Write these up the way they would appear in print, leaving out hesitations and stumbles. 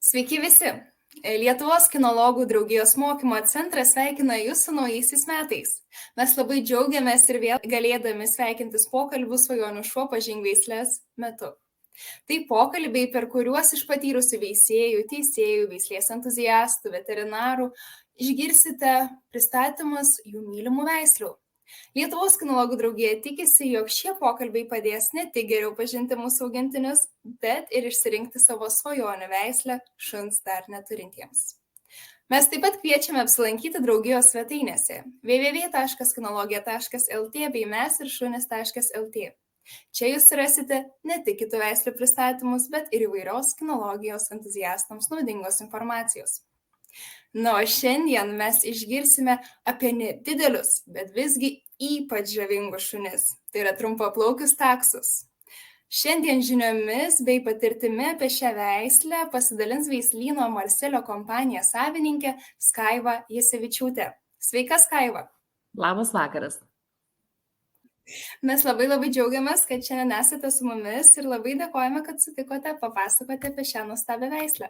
Sveiki visi! Lietuvos kinologų draugijos mokymo centras sveikina Jūs su naujaisiais metais. Mes labai džiaugiamės ir vėl galėdami sveikintis pokalbių svajonių šuo pažink veislės metu. Tai pokalbiai, per kuriuos iš patyrusių veisėjų, teisėjų, veislės entuziastų, veterinarų išgirsite pristatymus jų mylimų veislių. Lietuvos kinologų draugija tikisi, jog šie pokalbiai padės ne tik geriau pažinti mūsų augintinius, bet ir išsirinkti savo svajonių veislę šuns dar neturintiems. Mes taip pat kviečiame apsilankyti draugijos svetainėse www.kinologija.lt bei mesiršunis.lt. Čia jūs rasite ne tik kitų veislių pristatymus, bet ir įvairios kinologijos entuziastams naudingos informacijos. O šiandien mes išgirsime apie nedidelius, bet visgi ypač žavingus šunis. Tai yra trumpaplaukius taksus. Šiandien žiniomis bei patirtimi apie šią veislę pasidalins veislyno Marselio kompanija savininkė Skaiva Jasevičiūtė. Sveika, Skaiva. Labas vakaras. Mes labai džiaugiamės, kad šiandien esate su mumis ir labai dėkojame, kad sutikote papasakoti apie šią nuostabią veislę.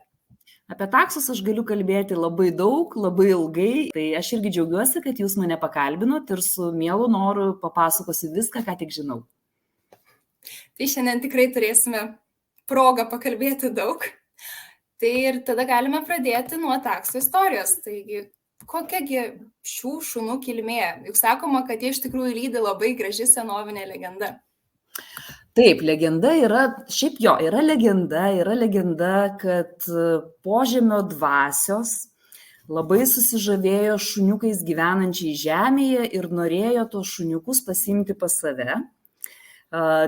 Apie taksus aš galiu kalbėti labai daug, labai ilgai, tai aš irgi džiaugiuosi, kad jūs mane pakalbinot ir su mielu noru papasakosiu viską, ką tik žinau. Tai šiandien tikrai turėsime progą pakalbėti daug. Tai ir tada galime pradėti nuo taksų istorijos. Taigi, kokiagi šių šunų kilmė? Juk sakoma, kad jie iš tikrųjų lydi labai graži senovinė legenda. Taip, legenda yra legenda, kad požemio dvasios labai susižavėjo šuniukais gyvenančiai žemėje ir norėjo tos šuniukus pasiimti pas save.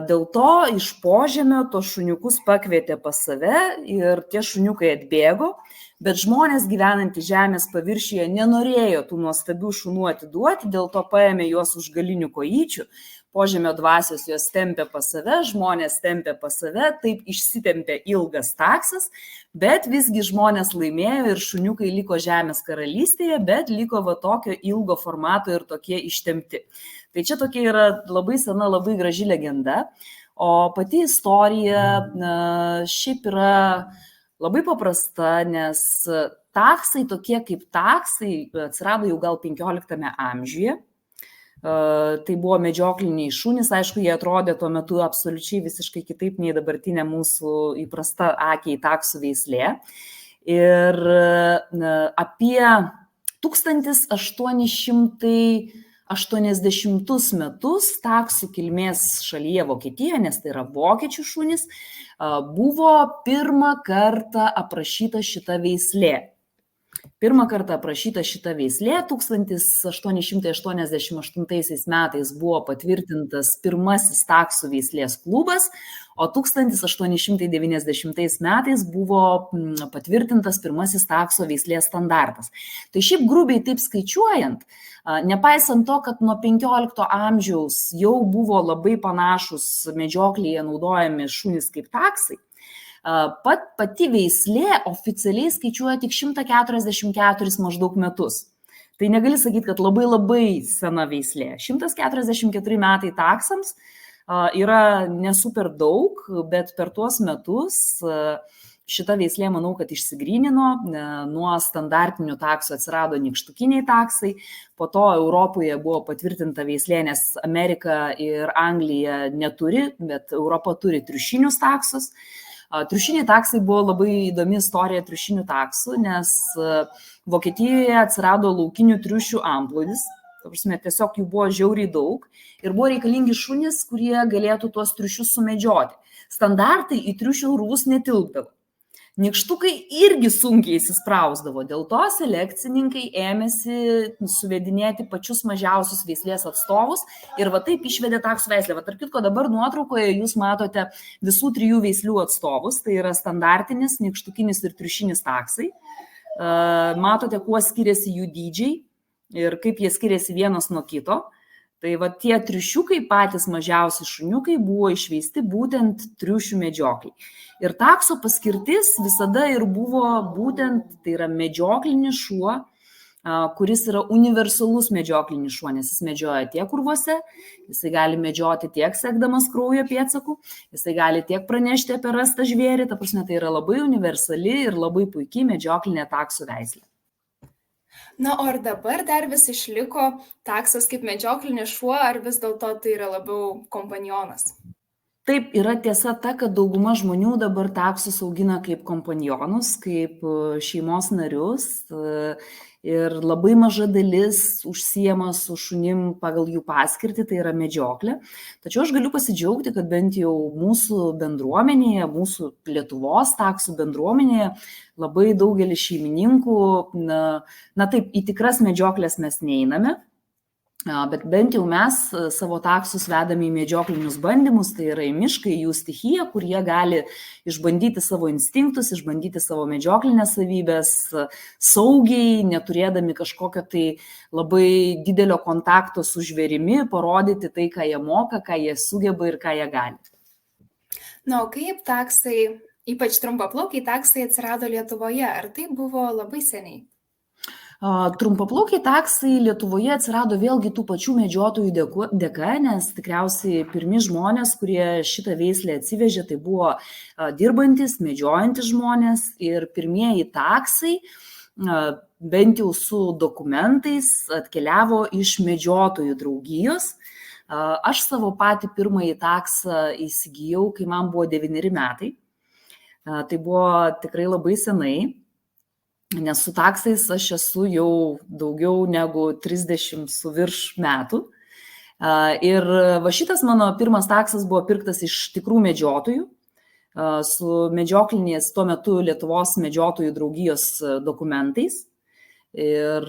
Dėl to iš požemio tos šuniukus pakvietė pas save ir tie šuniukai atbėgo, bet žmonės gyvenantys žemės paviršiuje nenorėjo tų nuostabių šunų atiduoti, dėl to paėmė juos už galinių kojyčių. Požemio dvasios juos tempė pas save, žmonės tempė pas save, taip išsitempė ilgas taksas, bet visgi žmonės laimėjo ir šuniukai liko žemės karalystėje, bet liko va tokio ilgo formato ir tokie ištempti. Tai čia tokia yra labai sena, labai graži legenda, o pati istorija šiaip yra labai paprasta, nes taksai tokie kaip taksai atsirado jau gal 15 amžiuje. Tai buvo medžiokliniai šunys, aišku, jie atrodė tuo metu absoliučiai visiškai kitaip nei dabartinė mūsų įprasta akiai taksų veislė. Ir apie 1880 metus taksų kilmės šalyje Vokietijoje, nes tai yra vokiečių šunys, buvo pirmą kartą aprašyta šita veislė. Pirmą kartą aprašyta šita veislė 1888 metais buvo patvirtintas pirmasis taksų veislės klubas, o 1890 metais buvo patvirtintas pirmasis takso veislės standartas. Tai šiaip grubiai taip skaičiuojant, nepaisant to, kad nuo 15 amžiaus jau buvo labai panašus medžioklėje naudojami šunys kaip taksai, pati veislė oficialiai skaičiuoja tik 144 maždaug metus. Tai negali sakyti, kad labai sena veislė. 144 metai taksams yra nesuper daug, bet per tuos metus šita veislė, manau, kad išsigrynino. Nuo standartinių taksų atsirado nykštukiniai taksai, po to Europoje buvo patvirtinta veislė, nes Amerika ir Anglija neturi, bet Europa turi triušinius taksus. Triušiniai taksai buvo labai įdomi istorija triušinių taksų, nes Vokietijoje atsirado laukinių triušių antplūdis, tiesiog jų buvo žiauriai daug ir buvo reikalingi šunys, kurie galėtų tuos triušius sumedžioti. Standartai į triušių urvus netilpdavo. Nykštukai irgi sunkiai įsisprausdavo, dėl to selekcininkai ėmėsi suvedinėti pačius mažiausius veislės atstovus ir va taip išvedė taksų veislę. Va tarp kitko dabar nuotraukoje jūs matote visų 3 veislių atstovus, tai yra standartinis, nykštukinis ir triušinis taksai. Matote, kuo skiriasi jų dydžiai ir kaip jie skiriasi vienas nuo kito. Tai va tie triušiukai, patys mažiausi šuniukai, buvo išveisti būtent triušių medžiokliai. Ir takso paskirtis visada ir buvo būtent, tai yra medžioklinis šuo, kuris yra universalus medžioklinis šuo, nes jis medžioja tiek urvuose, jisai gali medžioti tiek sekdamas kraujo pėdsakų, jisai gali tiek pranešti apie rastą žvėrį, ta prasme, tai yra labai universali ir labai puikiai medžioklinė taksų veislė. Na, o ar dabar dar vis išliko taksas kaip medžioklinis šuo, ar vis dėlto tai yra labiau kompanionas? Taip, yra tiesa ta, kad dauguma žmonių dabar taksus augina kaip kompanionus, kaip šeimos narius ir labai maža dalis užsiema su šunim pagal jų paskirtį, tai yra medžioklė. Tačiau aš galiu pasidžiaugti, kad bent jau mūsų bendruomenėje, mūsų Lietuvos taksų bendruomenėje labai daugelis šeimininkų, na taip, į tikras medžioklės mes neiname. Bet bent jau mes savo taksus vedame į medžioklinius bandymus, tai yra į mišką, į jų stichiją, kur jie gali išbandyti savo instinktus, išbandyti savo medžioklinės savybės saugiai, neturėdami kažkokio tai labai didelio kontakto su žvėrimi, parodyti tai, ką jie moka, ką jie sugeba ir ką jie gali. Na, o kaip taksai, ypač trumpaplaukiai taksai atsirado Lietuvoje, ar tai buvo labai seniai? Trumpaplaukiai taksai Lietuvoje atsirado vėlgi tų pačių medžiotojų dėka, nes tikriausiai pirmi žmonės, kurie šitą veislę atsivežė, tai buvo dirbantis, medžiojantis žmonės ir pirmieji taksai, bent jau su dokumentais, atkeliavo iš medžiotojų draugijos. Aš savo patį pirmąjį taksą įsigijau, kai man buvo 9 metai. Tai buvo tikrai labai senai. Nes su taksais aš esu jau daugiau negu 30 su virš metų. Ir va šitas mano pirmas taksas buvo pirktas iš tikrų medžiotojų, su medžioklinės tuo metu Lietuvos medžiotojų draugijos dokumentais. Ir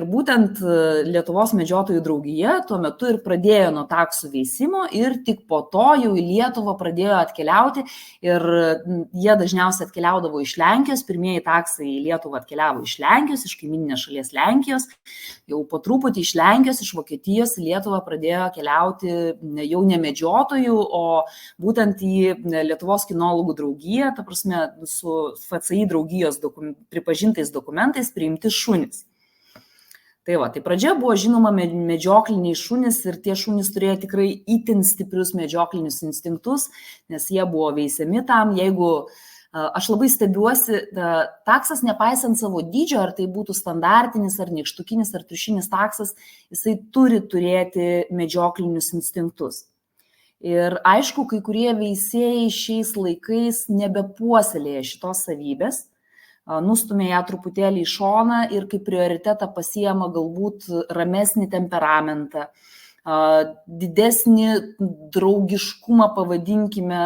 būtent Lietuvos medžiotojų draugija tuo metu ir pradėjo nuo taksų veisimo ir tik po to jau į Lietuvą pradėjo atkeliauti ir jie dažniausiai atkeliaudavo iš Lenkijos, pirmieji taksai į Lietuvą atkeliavo iš Lenkijos, iš kaimyninės šalies Lenkijos, jau po truputį iš Lenkijos, iš Vokietijos į Lietuvą pradėjo keliauti jau ne medžiotojų, o būtent į Lietuvos kinologų draugiją, ta prasme su FCI draugijos pripažintais dokumentais priimti šunys. Tai va, tai pradžia buvo žinoma medžiokliniai šunys ir tie šunys turėjo tikrai itin stiprius medžioklinius instinktus, nes jie buvo veisiami tam, jeigu aš labai stebiuosi, taksas nepaisant savo dydžio, ar tai būtų standartinis, ar nykštukinis, ar triušinis taksas, jisai turi turėti medžioklinius instinktus. Ir aišku, kai kurie veisėjai šiais laikais nebepuoselėja šitos savybės, nustumė ją truputėlį į šoną ir kaip prioritetą pasiema galbūt ramesnį temperamentą, didesnį draugiškumą, pavadinkime,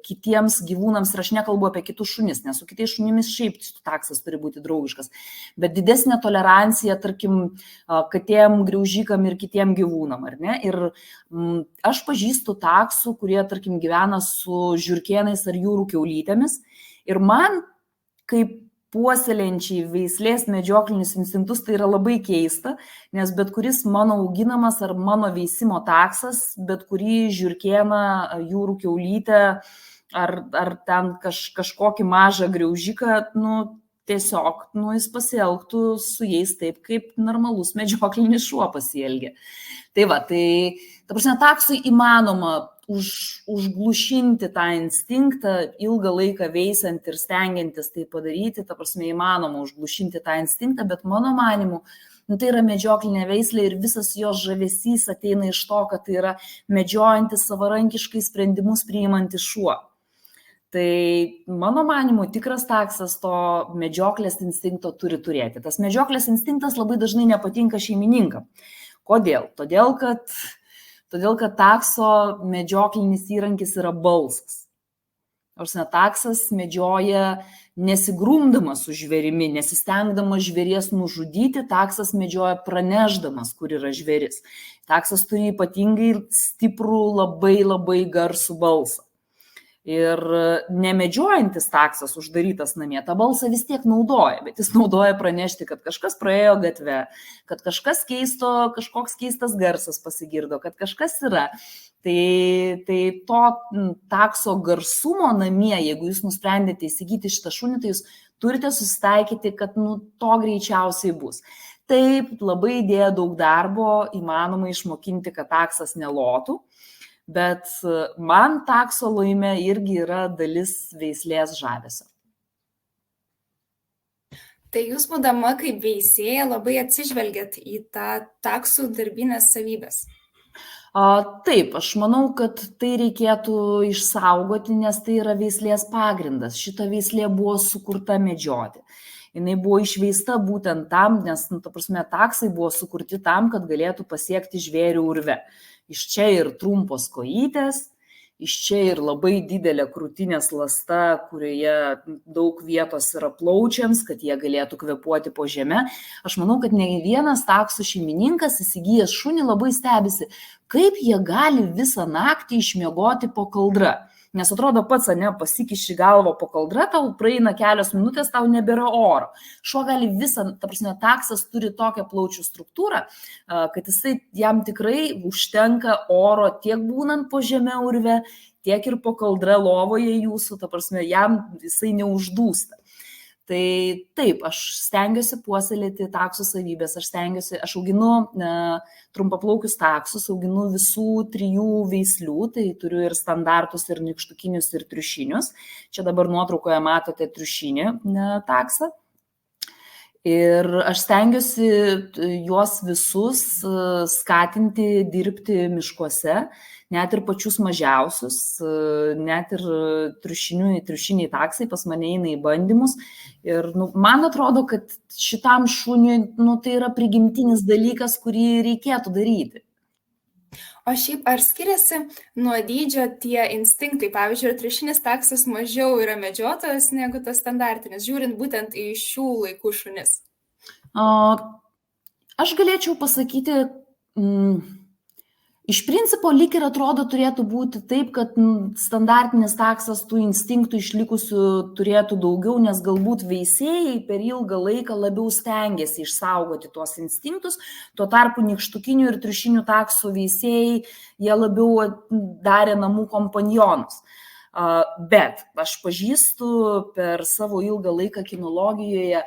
kitiems gyvūnams, ir aš nekalbu apie kitus šunis, nes su kitais šunimis šiaip taksas turi būti draugiškas, bet didesnė tolerancija, tarkim, katėm, graužikam ir kitiem gyvūnam, ar ne? Ir aš pažįstu taksų, kurie, tarkim, gyvena su žiurkėnais ar jūrų kiaulytėmis, ir man kaip puoselėjančiai veislės medžioklinius instinktus tai yra labai keista, nes bet kuris mano auginamas ar mano veisimo taksas, bet kurį žiurkėną, jūrų kiaulytę ar ten kažkokį mažą graužiką, tiesiog jis pasielgtų su jais taip, kaip normalus medžioklinis šuo pasielgia. Tai va, ta prasme, taksui įmanoma užglušinti tą instinktą, ilgą laiką veisiant ir stengiantis tai padaryti, ta prasme, įmanoma užglušinti tą instinktą, bet mano manimu, tai yra medžioklinė veislė ir visas jos žavesys ateina iš to, kad tai yra medžiojantis savarankiškai sprendimus priimantis šuo. Tai mano manimu, tikras taksas to medžioklės instinkto turi turėti. Tas medžioklės instinktas labai dažnai nepatinka šeimininkam. Kodėl? Todėl, kad takso medžioklinis įrankis yra balsas. Taksas medžioja nesigrumdamas su žvėrimi, nesistengdamas žvėries nužudyti, taksas medžioja pranešdamas, kur yra žvėris. Taksas turi ypatingai stiprų, labai garsų balsą. Ir nemedžiojantis taksas uždarytas namie, tą balsą vis tiek naudoja, bet jis naudoja pranešti, kad kažkas praėjo gatve, kad kažkoks keistas garsas pasigirdo, kad kažkas yra. Tai to takso garsumo namie, jeigu jūs nusprendėte įsigyti šitą šunį, tai jūs turite susitaikyti, kad to greičiausiai bus. Taip, labai įdėjo daug darbo, įmanoma išmokinti, kad taksas nelotų, bet man takso laimė irgi yra dalis veislės žavesio. Tai jūs, būdama kaip veisėja, labai atsižvelgiat į tą taksų darbinės savybės. Taip, aš manau, kad tai reikėtų išsaugoti, nes tai yra veislės pagrindas. Šita veislė buvo sukurta medžioti. Jis buvo išveista būtent tam, nes, taksai buvo sukurti tam, kad galėtų pasiekti žvėrių urve. Iš čia ir trumpos kojytės, iš čia ir labai didelė krūtinės lasta, kurioje daug vietos yra plaučiams, kad jie galėtų kvėpuoti po žeme. Aš manau, kad ne vienas taksų šeimininkas įsigijęs šunį labai stebisi, kaip jie gali visą naktį išmiegoti po kaldra. Nes atrodo pats, pasikiši galvą po kaldra, tau praeina kelios minutės, tau nebėra oro. Šuo gali taksas turi tokią plaučių struktūrą, kad jam tikrai užtenka oro tiek būnant po žeme urve, tiek ir po kaldra lovoje jūsų, jisai neuždūsta. Tai taip, aš stengiuosi puoselėti taksų savybės, aš auginu trumpaplaukius taksus, auginu visų 3 veislių, tai turiu ir standartus, ir nykštukinius, ir triušinius. Čia dabar nuotraukoje matote triušinį taksą. Ir aš stengiuosi juos visus skatinti dirbti miškuose, net ir pačius mažiausius, net ir triušiniai taksai pas mane eina į bandymus. Ir man atrodo, kad šitam šuniui tai yra prigimtinis dalykas, kurį reikėtų daryti. O šiaip ar skiriasi nuo dydžio tie instinktai? Pavyzdžiui, triušinis taksas mažiau yra medžiotojas negu tas standartinis, žiūrint būtent į šių laikų šunis? Aš galėčiau pasakyti, iš principo lyg ir atrodo turėtų būti taip, kad standartinis taksas tų instinktų išlikusių turėtų daugiau, nes galbūt veisėjai per ilgą laiką labiau stengiasi išsaugoti tuos instinktus, tuo tarpu nykštukinių ir triušinių taksų veisėjai jie labiau darė namų kompanionus. Bet aš pažįstu per savo ilgą laiką kinologijoje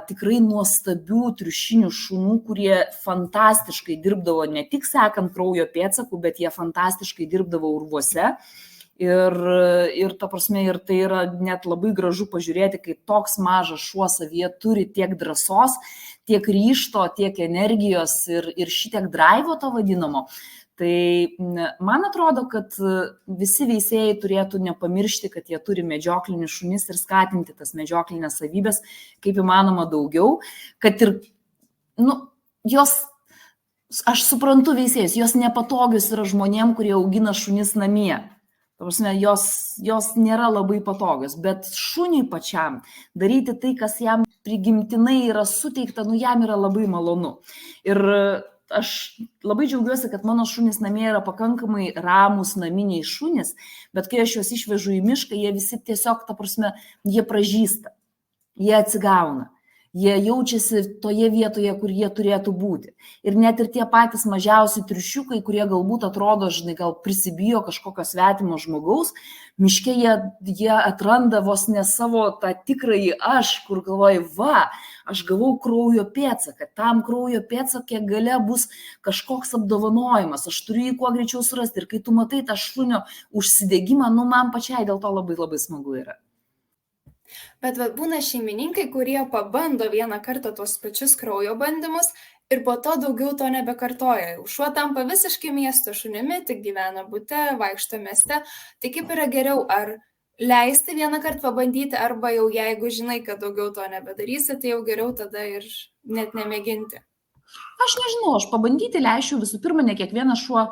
tikrai nuostabių triušinių šunų, kurie fantastiškai dirbdavo ne tik sekant kraujo pėdsakų, bet jie fantastiškai dirbdavo urvuose. Ir tai yra net labai gražu pažiūrėti, kai toks mažas šuo savyje turi tiek drąsos, tiek ryžto, tiek energijos ir šitiek draivo to vadinamo. Tai man atrodo, kad visi veisėjai turėtų nepamiršti, kad jie turi medžioklinius šunis ir skatinti tas medžioklinės savybės kaip įmanoma daugiau, kad ir, aš suprantu veisėjus, jos nepatogios yra žmonėm, kurie augina šunis namie. Jos nėra labai patogios, bet šuniui pačiam daryti tai, kas jam prigimtinai yra suteikta, jam yra labai malonu. Ir aš labai džiaugiuosi, kad mano šunys namie yra pakankamai ramūs naminiai šunys, bet kai aš juos išvežu į mišką, jie visi tiesiog, jie pražįsta, jie atsigauna, jie jaučiasi toje vietoje, kur jie turėtų būti. Ir net ir tie patys mažiausi triušiukai, kurie galbūt atrodo, gal prisibijo kažkokio svetimo žmogaus, miške jie atranda vos ne savo tą tikrąjį aš, kur galvoju, aš gavau kraujo pėdsaką, tam kraujo pėdsakė gale bus kažkoks apdovanojimas, aš turiu jį kuo greičiau surasti. Ir kai tu matai tą šunio užsidegimą, man pačiai dėl to labai labai smagu yra. Bet būna šeimininkai, kurie pabando vieną kartą tos pačius kraujo bandymus ir po to daugiau to nebekartoja. Šuo tampa visiškai miesto šunimi, tik gyvena bute, vaikšto mieste. Tai kaip yra geriau, ar leisti vieną kartą pabandyti, arba jau jeigu žinai, kad daugiau to nebedarysi, tai jau geriau tada ir net nemėginti? Aš nežinau, aš pabandyti leisčiau visų pirma, ne kiekvienas šuo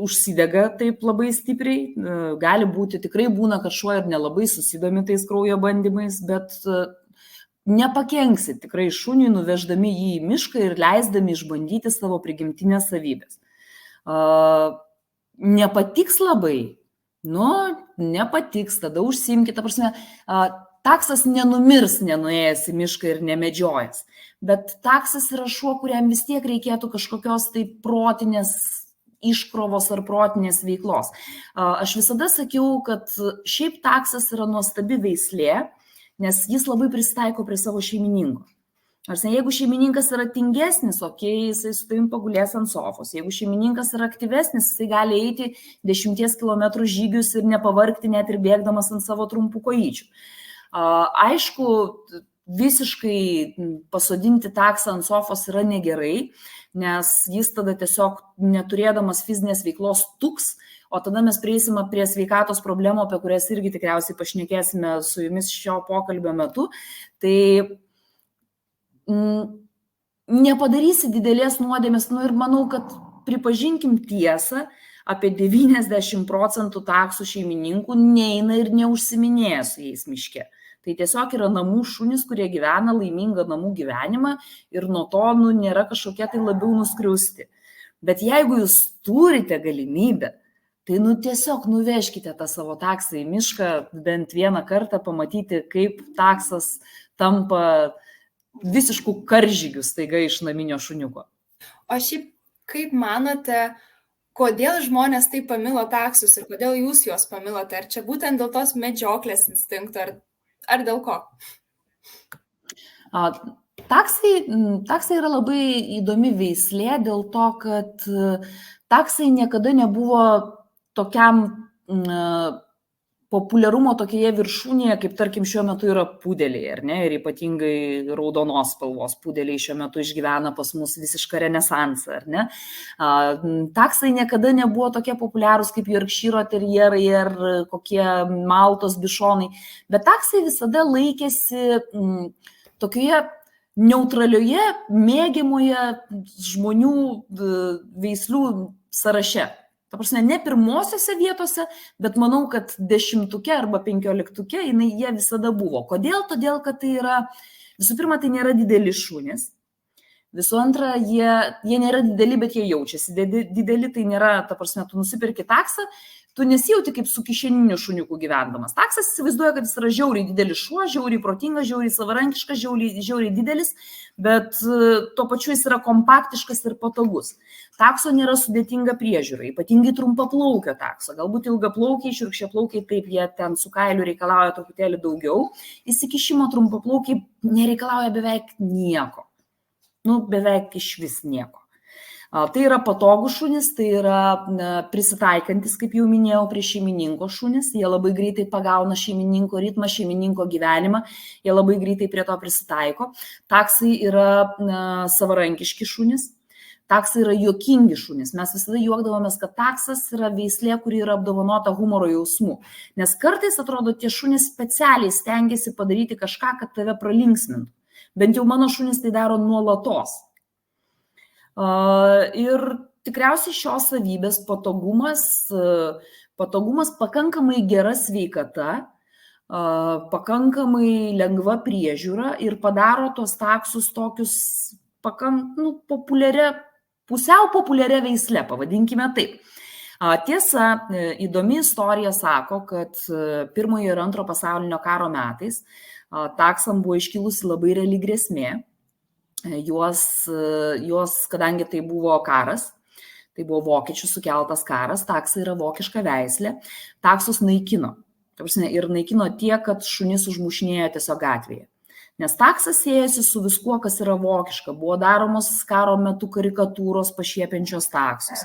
užsidega taip labai stipriai. Gali būti, tikrai būna, kad šuo ir nelabai susidomi tais kraujo bandymais, bet nepakenksit tikrai šuniui, nuveždami jį į mišką ir leisdami išbandyti savo prigimtinės savybės. Nepatiks labai, nepatiks, tada užsiimkite, taksas nenumirs nenuėjęs į mišką ir nemedžiojęs, bet taksas yra šuo, kuriam vis tiek reikėtų kažkokios tai protinės iškrovos ar protinės veiklos. Aš visada sakiau, kad šiaip taksas yra nuostabi veislė, nes jis labai prisitaiko prie savo šeimininko. Nors jeigu šeimininkas yra tingesnis, jisai su tavim pagulės ant sofos. Jeigu šeimininkas yra aktyvesnis, jisai gali eiti 10 km žygius ir nepavargti net ir bėgdamas ant savo trumpų kojyčių. Aišku, visiškai pasodinti taksą ant sofos yra negerai, nes jis tada tiesiog neturėdamas fizinės veiklos tuks, o tada mes prieisime prie sveikatos problemų, apie kurias irgi tikriausiai pašnekėsime su jumis šio pokalbio metu. Tai nepadarysi didelės nuodėmės, ir manau, kad pripažinkim tiesą, apie 90% taksų šeimininkų neina ir neužsiminėja su jais miške. Tai tiesiog yra namų šunys, kurie gyvena laimingą namų gyvenimą ir nuo to nėra kažkokie tai labiau nuskriausti. Bet jeigu jūs turite galimybę, tai tiesiog nuvežkite tą savo taksą į mišką bent vieną kartą, pamatyti, kaip taksas tampa visiškų karžygių staiga iš naminio šuniuko. O šiaip, kaip manote, kodėl žmonės taip pamilo taksus ir kodėl jūs juos pamilote? Ar čia būtent dėl tos medžioklės instinkto, ar dėl ko? Taksai yra labai įdomi veislė dėl to, kad taksai niekada nebuvo tokiam populiarumo tokioje viršūnėje, kaip tarkim šiuo metu yra pudeliai, ar ne? Ir ypatingai raudonos spalvos pudeliai šiuo metu išgyvena pas mus visišką renesansą, ar ne? Taksai niekada nebuvo tokie populiarūs kaip Yorkšyro terjerai ar kokie Maltos bišonai, bet taksai visada laikėsi tokioje neutralioje, mėgiamoje žmonių veislių sąraše. Ta prasme, ne pirmosiose vietose, bet manau, kad 10-tuke arba 15-tuke jie visada buvo. Kodėl? Todėl, kad tai yra, visų pirma, tai nėra dideli šunys. Visų antra, jie nėra dideli, bet jie jaučiasi. Dideli tai nėra, ta prasme, tu nusipirki taksą, tu nesijauti kaip su kišeniniu šuniuku gyvendamas. Taksas įsivaizduoja, kad jis yra žiauriai didelis šuo, žiauriai protingas, žiauriai savarankiškas, žiauriai didelis, bet tuo pačiu jis yra kompaktiškas ir patogus. Takso nėra sudėtinga priežiūra, ypatingai trumpaplaukio takso. Galbūt ilgaplaukiai, šiurkščiaplaukiai, taip, jie ten su kailiu reikalauja truputėlį daugiau. Įsikišimo trumpaplaukiai nereikalauja beveik nieko. Beveik iš vis nieko. Tai yra patogų šunis, tai yra prisitaikantis, kaip jau minėjau, prie šeimininko šunis. Jie labai greitai pagauna šeimininko ritmą, šeimininko gyvenimą, jie labai greitai prie to prisitaiko. Taksai yra savarankiški šunis, taksai yra juokingi šunis. Mes visada juokdavomės, kad taksas yra veislė, kuri yra apdovanota humoro jausmu. Nes kartais, atrodo, tie šunys specialiai stengiasi padaryti kažką, kad tave pralinksmintų. Bent jau mano šunys tai daro nuolatos. Ir tikriausiai šios savybės patogumas, pakankamai gera sveikata, pakankamai lengva priežiūra ir padaro tos taksus tokius pusiau populiaria veisle, pavadinkime taip. Tiesa, įdomi istorija sako, kad Pirmojo ir Antro pasaulinio karo metais taksam buvo iškilusi labai reali grėsmė. Juos, kadangi tai buvo karas, tai buvo vokiečių sukeltas karas, taksai yra vokiška veislė, taksus naikino. Ir naikino tiek, kad šunis užmušinėjo tiesiog gatvėje. Nes taksas siejasi su viskuo, kas yra vokiška. Buvo daromos karo metu karikatūros pašiepiančios taksus.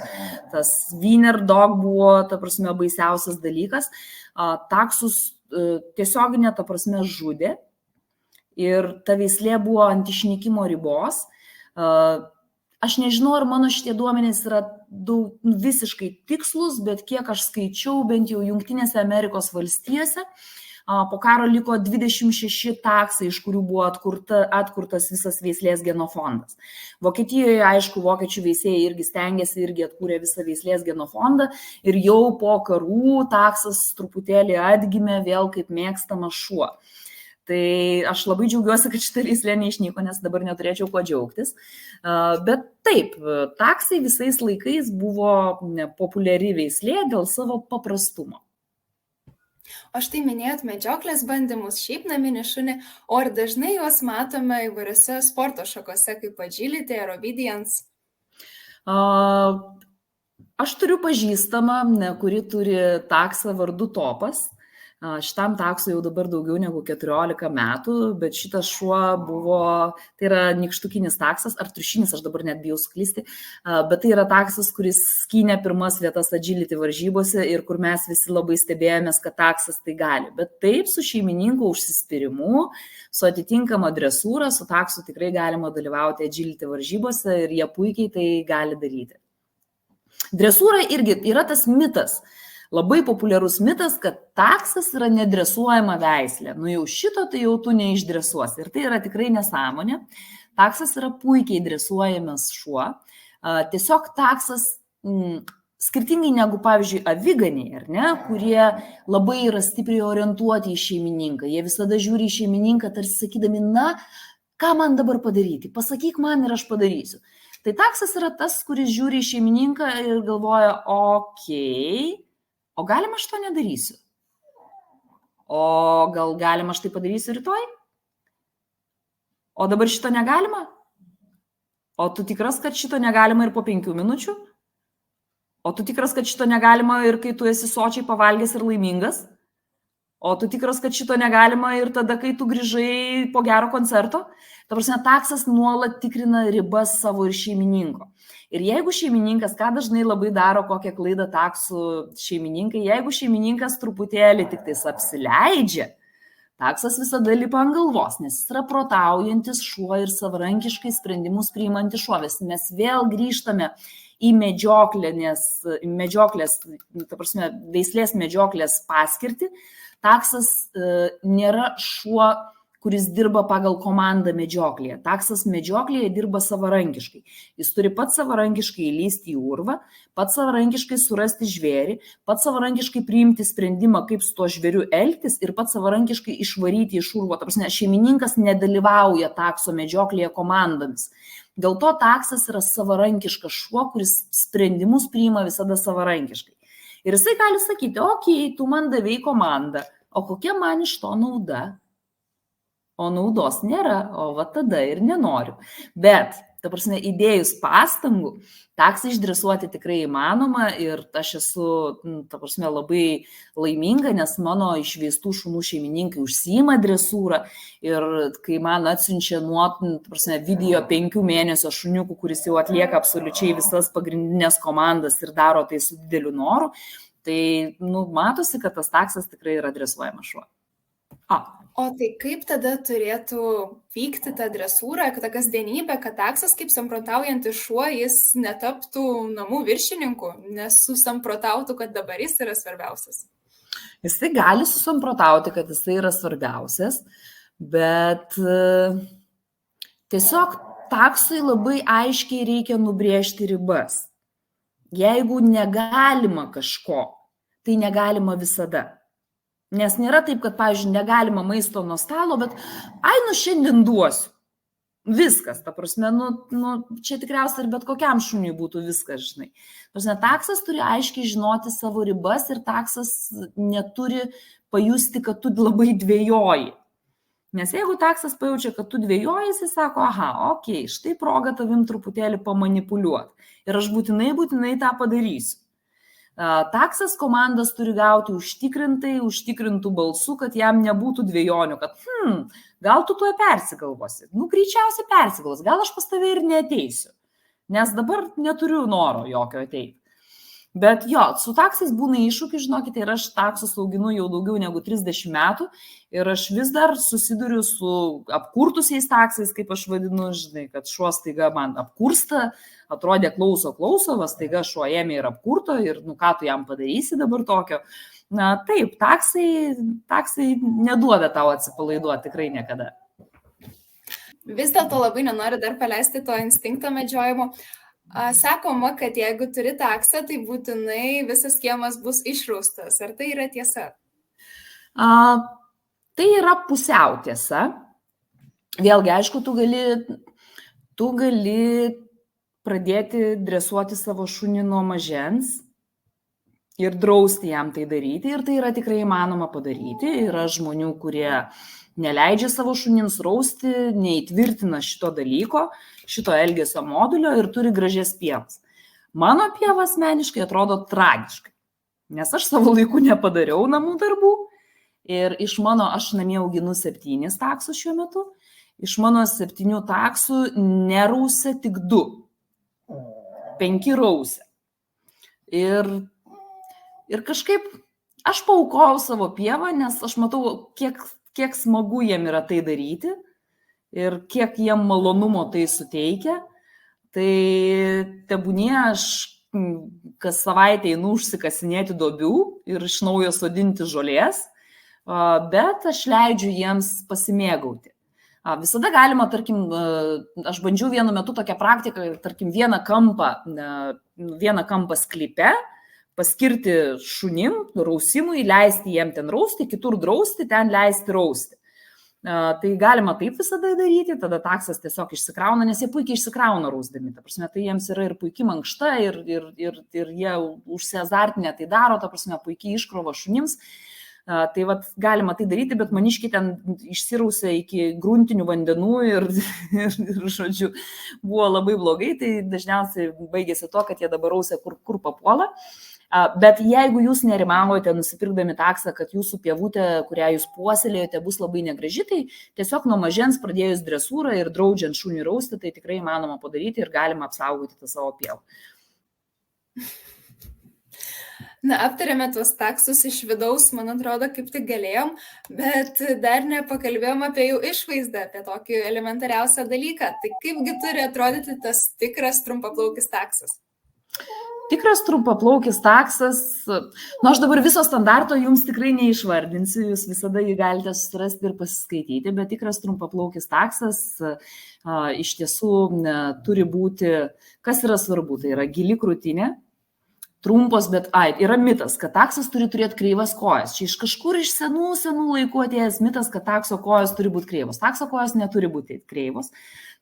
Tas Wiener Dog buvo, ta prasme, baisiausias dalykas. Taksus tiesioginė, ta prasme, žudė. Ir ta veislė buvo ant išnykimo ribos. Aš nežinau, ar mano šitie duomenys yra visiškai tikslus, bet kiek aš skaičiau, bent jau Jungtinėse Amerikos valstijose, po karo liko 26 taksai, iš kurių buvo atkurtas visas veislės genofondas. Vokietijoje, aišku, vokiečių veisėjai irgi stengiasi, irgi atkūrė visą veislės genofondą ir jau po karų taksas truputėlį atgimė vėl kaip mėgstamas šuo. Tai aš labai džiaugiuosi, kad šitą veislę neišnyko, nes dabar neturėčiau kuo džiaugtis. Bet taip, taksai visais laikais buvo populiari veislė dėl savo paprastumo. O štai minėjot medžioklės bandymus, šiaip naminį šunį, o ar dažnai juos matome įvairiose sporto šakose, kaip agility ar obedience? Aš turiu pažįstamą, kuri turi taksą vardu Topas. Šitam taksui jau dabar daugiau negu 14 metų, bet šitas šuo buvo, tai yra nykštukinis taksas, ar triušinis, aš dabar net bijau suklysti, bet tai yra taksas, kuris skynė pirmas vietas agility varžybose ir kur mes visi labai stebėjomės, kad taksas tai gali. Bet taip, su šeimininku užsispyrimu, su atitinkama dresūra, su taksu tikrai galima dalyvauti agility varžybose ir jie puikiai tai gali daryti. Dresūra irgi yra tas mitas. Labai populiarus mitas, kad taksas yra nedresuojama veislė. Nu jau šito tai jau tu neišdresuosi. Ir tai yra tikrai nesąmonė. Taksas yra puikiai dresuojamas šuo. Tiesiog taksas, skirtingai negu, pavyzdžiui, aviganiai, ar ne, kurie labai yra stipriai orientuoti į šeimininką. Jie visada žiūri į šeimininką, tarsi sakydami, na, ką man dabar padaryti? Pasakyk man ir aš padarysiu. Tai taksas yra tas, kuris žiūri į šeimininką ir galvoja, okei, o galim aš to nedarysiu? O gal galim aš tai padarysiu rytoj? O dabar šito negalima? O tu tikras, kad šito negalima ir po 5 minučių? O tu tikras, kad šito negalima ir kai tu esi sočiai pavalgęs ir laimingas? O tu tikras, kad šito negalima ir tada, kai tu grįžai po gero koncerto? Ta prasme, taksas nuolat tikrina ribas savo ir šeimininko. Ir jeigu šeimininkas, ką dažnai labai daro, kokią klaidą taksų šeimininkai, jeigu šeimininkas truputėlį tik tais apsileidžia, taksas visada lipa ant galvos, nes jis yra protaujantis šuo ir savarankiškai sprendimus priimantis šuo. Mes vėl grįžtame į medžioklės, ta prasme, veislės medžioklės paskirtį. Taksas nėra šuo, kuris dirba pagal komandą medžioklėje. Taksas medžioklėje dirba savarankiškai. Jis turi pats savarankiškai įlysti į urvą, pats savarankiškai surasti žvėrį, pats savarankiškai priimti sprendimą, kaip su tuo žvėriu elgtis ir pats savarankiškai išvaryti iš urvo. Ta prasme, šeimininkas nedalyvauja takso medžioklėje komandomis. Dėl to taksas yra savarankiškas šuo, kuris sprendimus priima visada savarankiškai. Ir jisai gali sakyti, okei, tu man davei komandą, o kokia man iš to nauda? O naudos nėra, o va tada ir nenoriu. Bet, ta prasme, įdėjus pastangų, taksą išdresuoti tikrai įmanoma ir aš esu, ta prasme, labai laiminga, nes mano išveistų šunų šeimininkai užsiima dresūrą ir kai man atsiunčia video 5 mėnesio šuniukų, kuris jau atlieka absoliučiai visas pagrindinės komandas ir daro tai su dideliu noru, tai matosi, kad tas taksas tikrai yra dresuojamas šuo. O tai kaip tada turėtų vykti ta dresūra, ta kasdienybė, kad taksas kaip samprotaujantis šuo, jis netaptų namų viršininku, nes susamprotautų, kad dabar jis yra svarbiausias? Jisai gali susamprotauti, kad jisai yra svarbiausias, bet tiesiog taksui labai aiškiai reikia nubrėžti ribas. Jeigu negalima kažko, tai negalima visada. Nes nėra taip, kad, pavyzdžiui, negalima maisto nuo stalo, bet šiandien duosiu. Viskas, ta prasme, čia tikriausiai ir bet kokiam šuniui būtų viskas, žinai. Prasme, taksas turi aiškiai žinoti savo ribas ir taksas neturi pajusti, kad tu labai dvejoji. Nes jeigu taksas pajaučia, kad tu dvejoji, jis sako, okei, štai proga tavim truputėlį pamanipuliuoti. Ir aš būtinai tą padarysiu. Taksas komandas turi gauti užtikrintų balsų, kad jam nebūtų dvejonių, kad gal tu tuo persigalvosi. Greičiausiai persigalvos, gal aš pas tave ir neateisiu, nes dabar neturiu noro jokio ateiti. Bet jo, su taksais būna iššūkiai, žinokite, ir aš taksus auginu jau daugiau negu 30 metų ir aš vis dar susiduriu su apkurtusiais taksais, kaip aš vadinu, žinai, kad šuo staiga man apkursta, atrodė klauso, va staiga šuo ėmė ir apkurto ir ką tu jam padarysi dabar tokio. Na taip, taksai neduoda tau atsipalaiduoti tikrai niekada. Vis dėlto labai nenoriu dar paleisti to instinkto medžiojimo. Sakoma, kad jeigu turi taksą, tai būtinai visas kiemas bus išraustas. Ar tai yra tiesa? Tai yra pusiau tiesa. Vėlgi, aišku, tu gali pradėti dresuoti savo šunį nuo mažens ir drausti jam tai daryti. Ir tai yra tikrai įmanoma padaryti. Yra žmonių, kurie neleidžia savo šunims rausti, neįtvirtina šito dalyko, šito elgesio modulio ir turi gražias pievas. Mano pieva asmeniškai atrodo tragiškai, nes aš savo laiku nepadariau namų darbų Ir iš mano, aš namie auginu 7 taksus šiuo metu, iš mano 7 taksų nerausia tik 2. 5 rausia. Ir kažkaip aš paaukojau savo pievą, nes aš matau, kiek smagu jiem yra tai daryti ir kiek jiem malonumo tai suteikia. Tai tebūnie aš kas savaitę einu užsikasinėti duobių ir iš naujo sodinti žolės, bet aš leidžiu jiems pasimėgauti. Visada galima, tarkim, aš bandžiau vienu metu tokią praktiką, tarkim, vieną kampą sklype paskirti šunim, rausimui, leisti jiem ten rausti, kitur drausti, ten leisti rausti. Tai galima taip visada daryti, tada taksas tiesiog išsikrauna, nes jie puikiai išsikrauna rausdami. Ta prasme, tai jiems yra ir puikiai mankšta, ir jie užsiazartinę tai daro, ta prasme, puikiai iškrova šunims. Tai vat, galima tai daryti, bet maniškiai ten išsirausia iki gruntinių vandenų ir žodžiu, buvo labai blogai, tai dažniausiai baigėsi to, kad jie dabar rausia kur papuola. Bet jeigu jūs nerimavote nusipirkdami taksą, kad jūsų pievutė, kurią jūs puoselėjote, bus labai negraži, tai tiesiog nuo mažens pradėjus dresūrą ir draudžiant šunį rausti, tai tikrai įmanoma padaryti ir galima apsaugoti tą savo pievą. Na, aptarėme tuos taksus iš vidaus, man atrodo, kaip tik galėjom, bet dar nepakalbėjom apie jų išvaizdą, apie tokį elementariausią dalyką. Tai kaipgi turi atrodyti tas tikras trumpaplaukis taksas? Tikras trumpaplaukis taksas, aš dabar viso standarto jums tikrai neišvardinsiu, jūs visada jį galite susirasti ir pasiskaityti, bet tikras trumpaplaukis taksas iš tiesų turi būti, kas yra svarbu, tai yra gili krūtinė, trumpos, bet yra mitas, kad taksas turi turėti kreivas kojas. Čia iš kažkur iš senų laikų atėjęs mitas, kad takso kojos turi būti kreivos. Takso kojos neturi būti kreivos.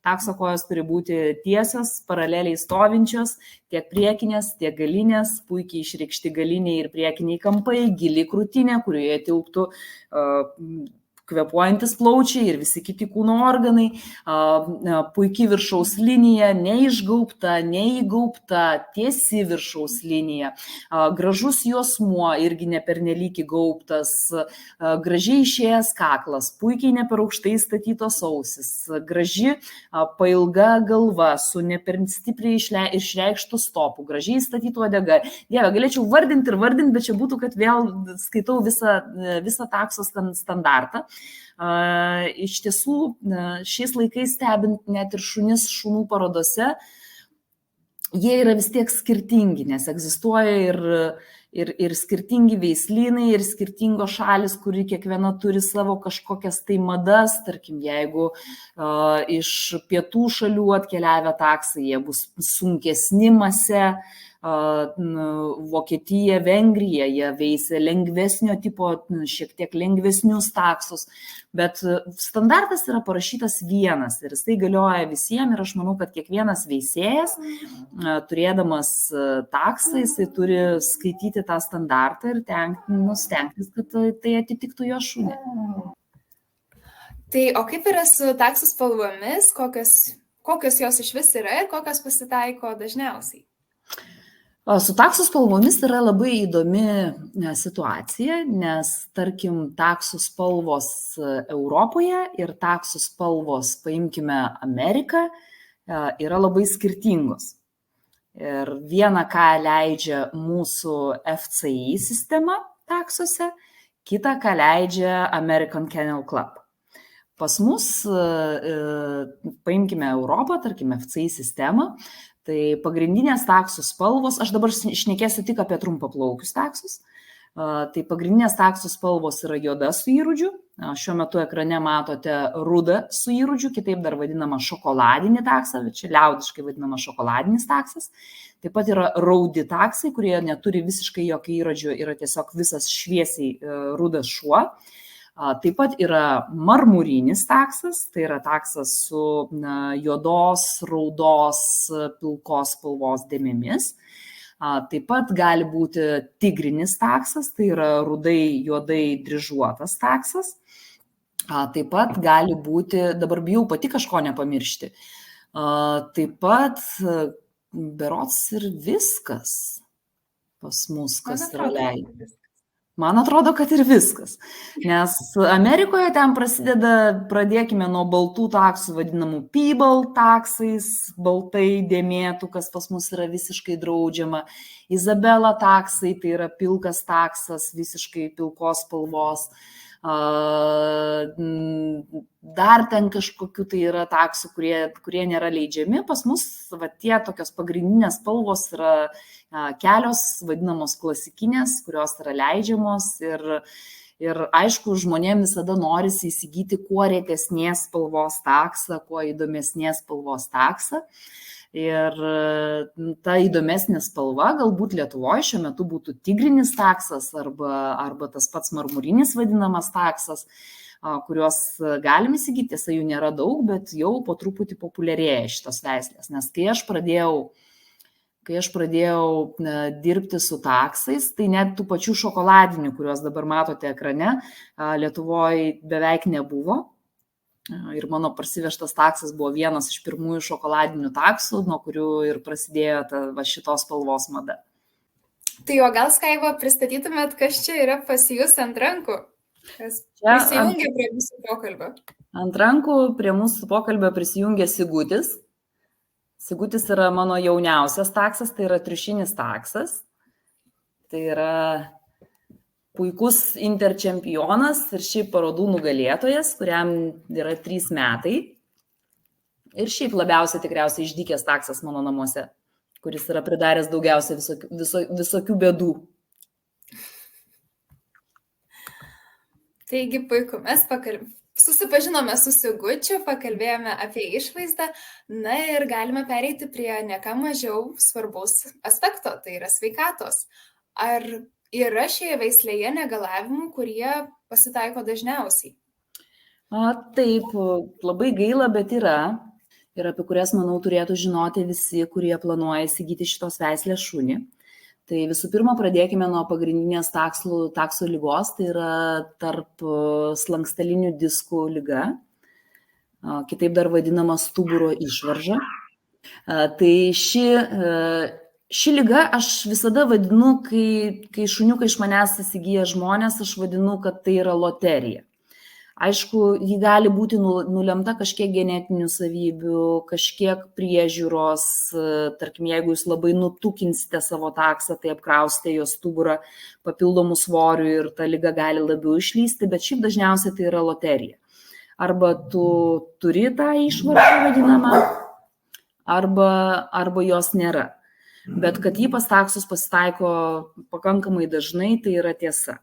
Takso kojos turi būti tiesios, paraleliai stovinčios, tiek priekinės, tiek galinės, puikiai išreikšti galiniai ir priekiniai kampai, gili krūtinė, kurioje tilptų kvėpuojantis plaučiai ir visi kiti kūno organai, puikiai viršaus linija, neišgaubta, neįgaubta, tiesi viršaus linija, gražus juosmuo irgi nepernelyg įgaubtas, gražiai išėjęs kaklas, puikiai neper aukštai statytos ausis, graži pailga galva su neper stipriai išreikštų stopų, gražiai statytų uodega. Dieve, galėčiau vardinti, bet čia būtų, kad vėl skaitau visą takso standartą. Iš tiesų, šiais laikais stebint net ir šunis šunų parodose, jie yra vis tiek skirtingi, nes egzistuoja ir skirtingi veislynai, ir skirtingos šalis, kuri kiekviena turi savo kažkokias tai madas. Tarkim, jeigu iš pietų šalių atkeliavę taksai, jie bus sunkesni mase, Vokietija, Vengrija, jie veisia lengvesnio tipo, šiek tiek lengvesnius taksus, bet standartas yra parašytas vienas ir jisai galioja visiems ir aš manau, kad kiekvienas veisėjas, turėdamas taksą, jisai turi skaityti tą standartą ir stengtis, kad tai atitiktų jo šunį. Tai o kaip yra su taksų spalvomis, kokios jos iš vis yra ir kokios pasitaiko dažniausiai? Su taksų spalvomis yra labai įdomi situacija, nes, tarkim, taksų spalvos Europoje ir taksų spalvos, paimkime, Ameriką, yra labai skirtingos. Ir viena, ką leidžia mūsų FCI sistema taksuose, kita, ką leidžia American Kennel Club. Pas mus, paimkime Europą, tarkim, FCI sistemą, tai pagrindinės taksų spalvos, aš dabar šnekėsiu tik apie trumpaplaukius taksus, tai pagrindinės taksų spalvos yra juoda su įrūdžiu, šiuo metu ekrane matote rudą su įrūdžiu, kitaip dar vadinama šokoladinį taksą, čia liaudiškai vadinama šokoladinis taksas, taip pat yra raudi taksai, kurie neturi visiškai jokio įrūdžio, yra tiesiog visas šviesiai rudas šuo. Taip pat yra marmurinis taksas, tai yra taksas su juodos, raudos, pilkos spalvos dėmėmis. Taip pat gali būti tigrinis taksas, tai yra rudai, juodai dryžuotas taksas. Taip pat gali būti, dabar bijau pati kažko nepamiršti, taip pat berods ir viskas pas mus, kas yra leidžiama. Man atrodo, kad ir viskas. Nes Amerikoje ten pradėkime nuo baltų taksų, vadinamų Peeble taksais, baltai dėmėtų, kas pas mus yra visiškai draudžiama. Izabela taksai, tai yra pilkas taksas, visiškai pilkos spalvos. Dar ten kažkokiu tai yra taksų, kurie nėra leidžiami. Pas mus tie tokios pagrindinės spalvos yra kelios vadinamos klasikinės, kurios yra leidžiamos ir aišku, žmonėms visada norisi įsigyti kuo retesnės spalvos taksą, kuo įdomesnės spalvos taksą. Ir ta įdomesnė spalva galbūt Lietuvoje šiuo metu būtų tigrinis taksas arba tas pats marmurinis vadinamas taksas, kuriuos galim įsigyti, tiesa jų nėra daug, bet jau po truputį populiarėja šitos veislės, nes kai aš pradėjau dirbti su taksais, tai net tų pačių šokoladinių, kuriuos dabar matote ekrane, Lietuvoje beveik nebuvo. Ir mano parsivežtas taksas buvo vienas iš pirmųjų šokoladinių taksų, nuo kurių ir prasidėjo šitos spalvos mada. Tai o gal, Skaiva, pristatytumėt, kas čia yra pas jūs ant rankų? Kas prisijungia prie mūsų pokalbio? Ant rankų prie mūsų pokalbio prisijungia Sigutis. Sigutis yra mano jauniausias taksas, tai yra triušinis taksas. Tai yra puikus interčempionas ir šiaip parodų nugalėtojas, kuriam yra 3 metai. Ir šiaip labiausiai tikriausiai išdykęs taksas mano namuose, kuris yra pridaręs daugiausiai visokių bėdų. Taigi puiku, mes susipažinome su Sigučiu, pakalbėjome apie išvaizdą, na ir galime pereiti prie ne ką mažiau svarbaus aspekto, tai yra sveikatos. Ar yra šioje veislėje negalavimų, kurie pasitaiko dažniausiai? Taip, labai gaila, bet yra. Ir apie kurias, manau, turėtų žinoti visi, kurie planuoja įsigyti šitos veislės šunį. Tai visų pirma, pradėkime nuo pagrindinės taksų ligos, tai yra tarp slankstelinių diskų liga, kitaip dar vadinama stuburo išvarža. Tai ši liga aš visada vadinu, kai šuniuką iš manęs įsigyja žmonės, aš vadinu, kad tai yra loterija. Aišku, ji gali būti nulemta kažkiek genetinių savybių, kažkiek priežiūros, tarkim, jeigu jūs labai nutukinsite savo taksą, tai apkrausite jo stuburą papildomų svorių ir ta liga gali labiau išlysti, bet šiaip dažniausiai tai yra loterija. Arba tu turi tą išvaržą vadinamą, arba jos nėra. Bet kad jį pas taksus pasitaiko pakankamai dažnai, tai yra tiesa.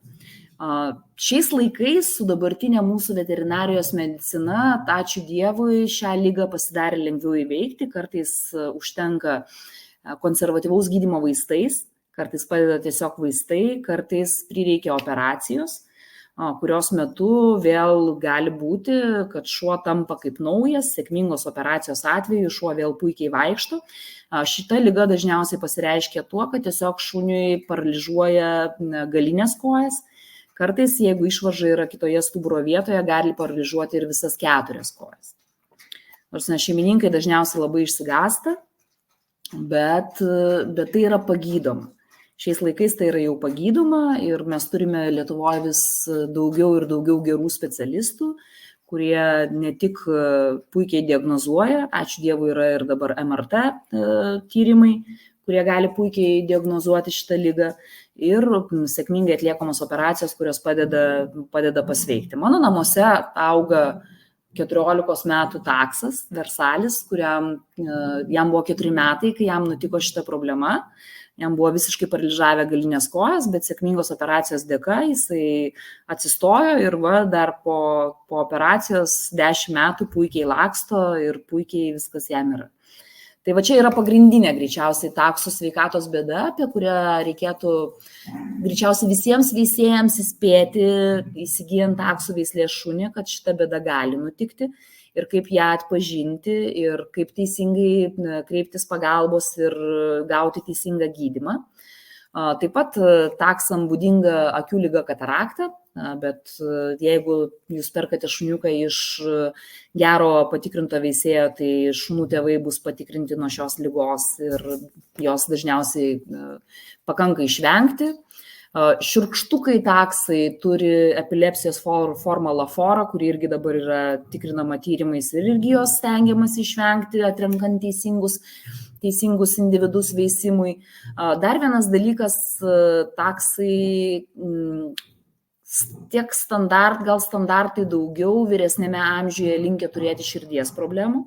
Šiais laikais su dabartinė mūsų veterinarijos medicina, ačiū Dievui, šią ligą pasidarė lengviau įveikti, kartais užtenka konservatyvaus gydymo vaistais, kartais padeda tiesiog vaistai, kartais prireikia operacijos, kurios metu vėl gali būti, kad šuo tampa kaip naujas, sėkmingos operacijos atveju šuo vėl puikiai vaikšto. Šita liga dažniausiai pasireiškia tuo, kad tiesiog šuniui paralyžuoja galinės kojas. Kartais, jeigu išvarža yra kitoje stuburo vietoje, gali paralyžuoti ir visas 4 kojas. Nors šeimininkai dažniausiai labai išsigąsta, bet tai yra pagydoma. Šiais laikais tai yra jau pagydoma ir mes turime Lietuvoje vis daugiau ir daugiau gerų specialistų, kurie ne tik puikiai diagnozuoja, ačiū Dievui yra ir dabar MRT tyrimai, kurie gali puikiai diagnozuoti šitą ligą ir sėkmingai atliekamos operacijos, kurios padeda pasveikti. Mano namuose auga 14 metų taksas, Versalis, jam buvo 4 metai, kai jam nutiko šita problema. Jam buvo visiškai paralyžavę galinės kojas, bet sėkmingos operacijos dėka jisai atsistojo ir dar po operacijos 10 metų puikiai laksto ir puikiai viskas jam yra. Tai va čia yra pagrindinė greičiausiai taksų sveikatos bėda, apie kurią reikėtų greičiausiai visiems veisėjams įspėti, įsigyjant taksų veislės šunį, kad šita bėda gali nutikti ir kaip ją atpažinti ir kaip teisingai kreiptis pagalbos ir gauti teisingą gydymą. Taip pat taksam būdinga akių liga katarakta, bet jeigu jūs perkate šuniuką iš gero patikrinto veisėjo, tai šunų tėvai bus patikrinti nuo šios ligos ir jos dažniausiai pakanka išvengti. Šiurkštukai taksai turi epilepsijos formą laforą, kuri irgi dabar yra tikrinama tyrimais ir irgi jos stengiamas išvengti, atrenkant teisingus individus veisimui. Dar vienas dalykas, taksai tiek gal standartai daugiau vyresnėme amžiuje linkę turėti širdies problemų.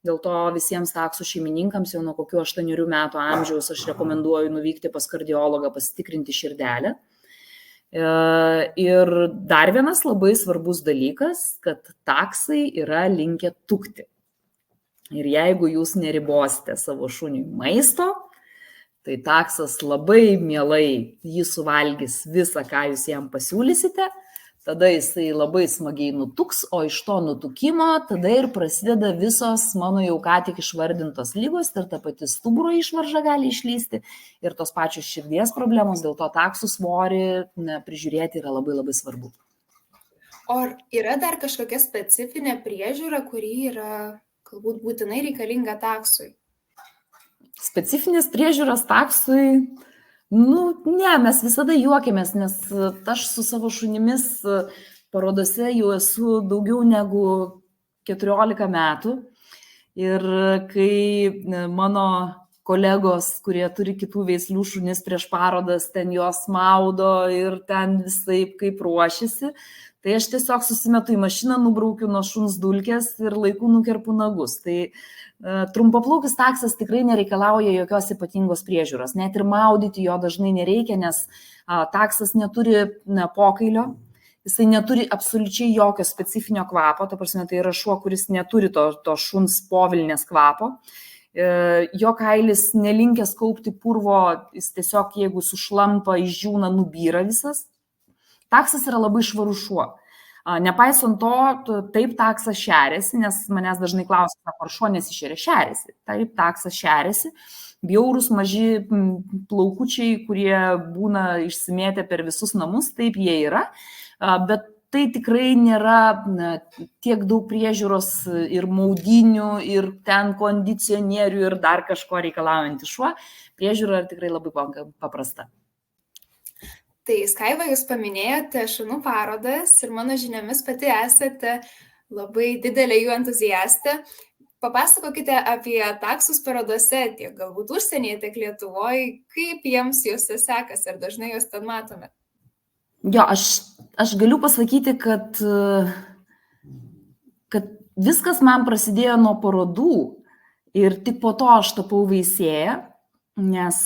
Dėl to visiems taksų šeimininkams jau nuo kokių 8 metų amžiaus aš rekomenduoju nuvykti pas kardiologą pasitikrinti širdelę. Ir dar vienas labai svarbus dalykas, kad taksai yra linkę tukti. Ir jeigu jūs neribosite savo šuniui maisto, tai taksas labai mielai jį suvalgys visą, ką jūs jam pasiūlysite, tada jisai labai smagiai nutuks, o iš to nutukimo tada ir prasideda visos mano jau ką tik išvardintos lygos, ir ta pati stuburo išvarža gali išlysti, ir tos pačios širdies problemos, dėl to taksų svorį prižiūrėti yra labai labai svarbu. O yra dar kažkokia specifinė priežiūra, kuri yra galbūt būtinai reikalinga taksui? Specifinės priežiūros taksui, ne, mes visada juokiamės, nes aš su savo šunimis parodose jau esu daugiau negu 14 metų. Ir kai mano kolegos, kurie turi kitų veislių šunis prieš parodas, ten juos maudo ir ten visaip kaip ruošiasi, tai aš tiesiog susimetu į mašiną, nubraukiu nuo šuns dulkės ir laiku nukerpu nagus. Tai trumpaplaukis taksas tikrai nereikalauja jokios ypatingos priežiūros. Net ir maudyti jo dažnai nereikia, nes taksas neturi pokailio, jisai neturi absoliučiai jokio specifinio kvapo, ta prasme, tai yra šuo, kuris neturi to šuns povilnės kvapo. Jo kailis nelinkęs kaupti purvo, jis tiesiog, jeigu sušlampa, išdžiūna, nubyra visas. Taksas yra labai švarus šuo. Nepaisant to, taip taksas šeriasi, nes manęs dažnai klausia, ar šuo nesišeria, šeriasi. Taip taksas šeriasi, bjaurūs maži plaukučiai, kurie būna išsimėtę per visus namus, taip jie yra, bet tai tikrai nėra tiek daug priežiūros ir maudinių, ir ten kondicionierių, ir dar kažko reikalaujantį šuo. Priežiūra tikrai labai paprasta. Tai Skaiva, jūs paminėjote šunų parodas ir mano žiniomis pati esate labai didelė jų entuziastė. Papasakokite apie taksus parodose, tiek galbūt užsienyje, tiek Lietuvoje, kaip jiems juose sekasi ir dažnai juos ten matome. Jo, aš galiu pasakyti, kad viskas man prasidėjo nuo parodų ir tik po to aš tapau veisėja. Nes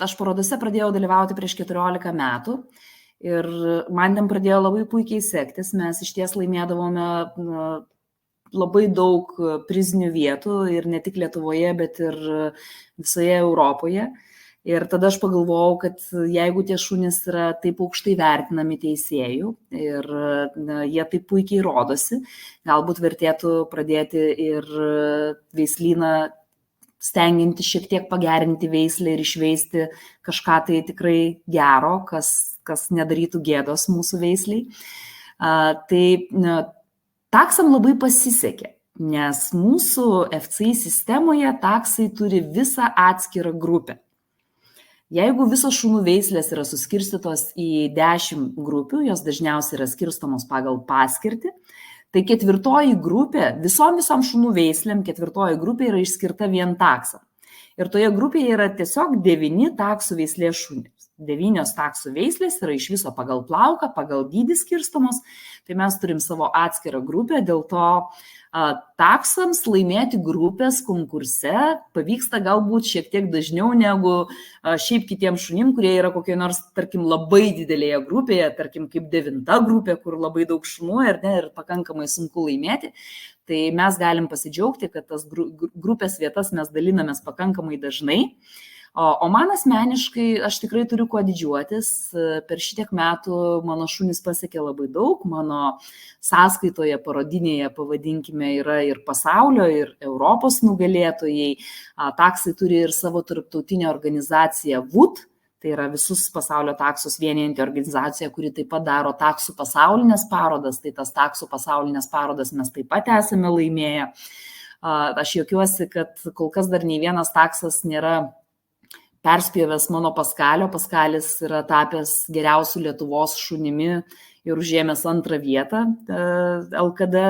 aš parodose pradėjau dalyvauti prieš 14 metų ir man ten pradėjo labai puikiai sektis. Mes iš ties laimėdavome labai daug prizinių vietų ir ne tik Lietuvoje, bet ir visoje Europoje. Ir tada aš pagalvojau, kad jeigu tie šunys yra taip aukštai vertinami teisėjų ir jie taip puikiai rodosi, galbūt vertėtų pradėti ir veislyną stengianti šiek tiek pagerinti veislę ir išveisti kažką tai tikrai gero, kas nedarytų gėdos mūsų veisliai. Tai taksam labai pasisekė, nes mūsų FCI sistemoje taksai turi visą atskirą grupę. Jeigu visos šunų veislės yra suskirstytos į 10 grupių, jos dažniausiai yra skirstomos pagal paskirtį, tai 4 grupė, visom šunų veislėm 4 grupė yra išskirta vien taksam. Ir toje grupėje yra tiesiog 9 taksų veislės šunys. 9 taksų veislės yra iš viso pagal plauką, pagal dydį skirstomos, tai mes turim savo atskirą grupę, dėl to taksams laimėti grupės konkurse pavyksta galbūt šiek tiek dažniau negu šiaip kitiems šunim, kurie yra kokie nors, tarkim, labai didelėje grupėje, tarkim, kaip 9 grupė, kur labai daug šunų ir pakankamai sunku laimėti. Tai mes galim pasidžiaugti, kad tas grupės vietas mes dalinamės pakankamai dažnai. O man asmeniškai, aš tikrai turiu kuo didžiuotis, per šitiek metų mano šunys pasiekė labai daug, mano sąskaitoje parodinėje, pavadinkime, yra ir pasaulio, ir Europos nugalėtojai, taksai turi ir savo tarptautinę organizaciją VUT, tai yra visus pasaulio taksus vienijanti organizacija, kuri taip pat daro taksų pasaulinės parodas, tai tas taksų pasaulinės parodas mes taip pat esame laimėję. Aš juokiuosi, kad kol kas dar nei vienas taksas nėra perspjovęs mano Paskalio. Paskalis yra tapęs geriausiu Lietuvos šunimi ir užėmęs 2 vietą LKD